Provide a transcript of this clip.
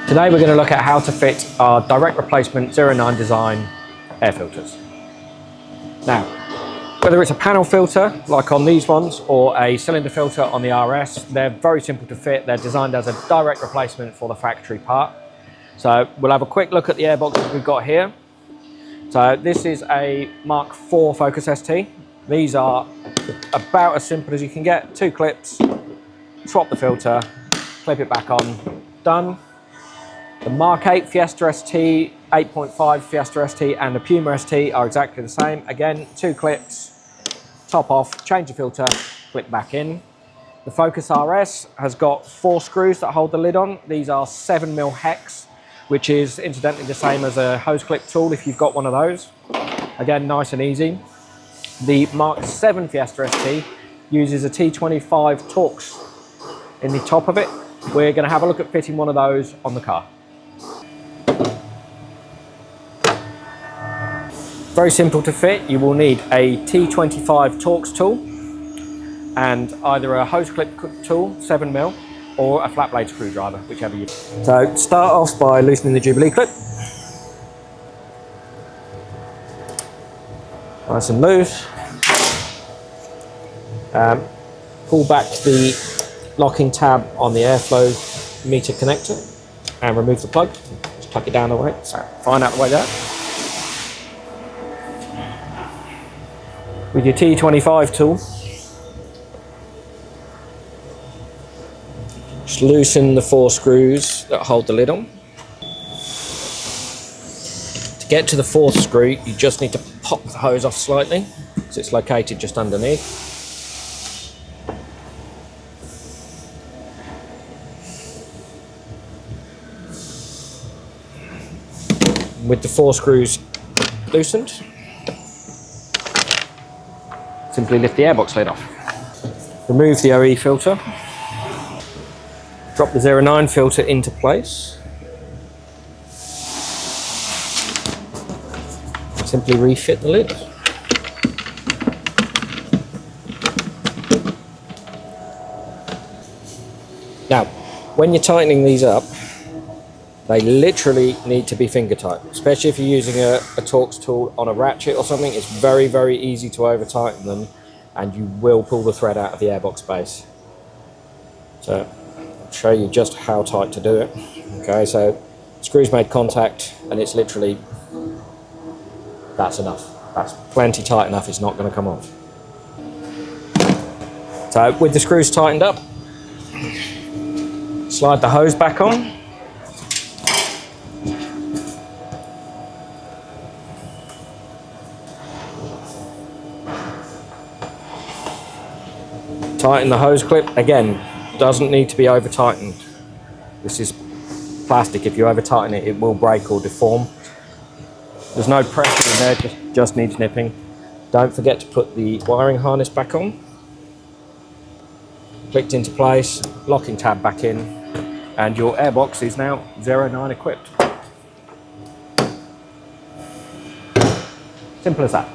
Today we're going to look at how to fit our direct replacement 09Design air filters. Now, whether it's a panel filter like on these ones or a cylinder filter on the RS, they're very simple to fit. They're designed as a direct replacement for the factory part. So we'll have a quick look at the airboxes we've got here. So this is a Mark IV Focus ST. These are about as simple as you can get. 2 clips, swap the filter, clip it back on, done. The Mark VIII Fiesta ST, 8.5 Fiesta ST and the Puma ST are exactly the same. Again, 2 clips, top off, change the filter, clip back in. The Focus RS has got 4 screws that hold the lid on. These are 7mm hex, which is incidentally the same as a hose clip tool if you've got one of those. Again, nice and easy. The Mark VII Fiesta ST uses a T25 Torx in the top of it. We're going to have a look at fitting one of those on the car. Very simple to fit. You will need a T25 Torx tool and either a hose clip tool, 7mm, or a flat blade screwdriver, whichever you. So start off by loosening the Jubilee clip. Nice and loose. Pull back the locking tab on the airflow meter connector and remove the plug. Just tuck it down the way. So fine out the way there. With your T25 tool, just loosen the 4 screws that hold the lid on. To get to the 4th screw, you just need to pop the hose off slightly, so it's located just underneath. With the 4 screws loosened, simply lift the airbox lid off. Remove the OE filter. Drop the 09 filter into place. Simply refit the lid. Now, when you're tightening these up, they literally need to be finger tight, especially if you're using a Torx tool on a ratchet or something. It's very, very easy to over tighten them and you will pull the thread out of the airbox base. So I'll show you just how tight to do it. Okay, so screws made contact and it's literally, that's enough. That's plenty tight enough, it's not going to come off. So with the screws tightened up, slide the hose back on. Tighten the hose clip. Again, doesn't need to be over tightened. This is plastic. If you over tighten it, it will break or deform. There's no pressure in there, just needs nipping. Don't forget to put the wiring harness back on. Clicked into place, locking tab back in, and your airbox is now 09 equipped. Simple as that.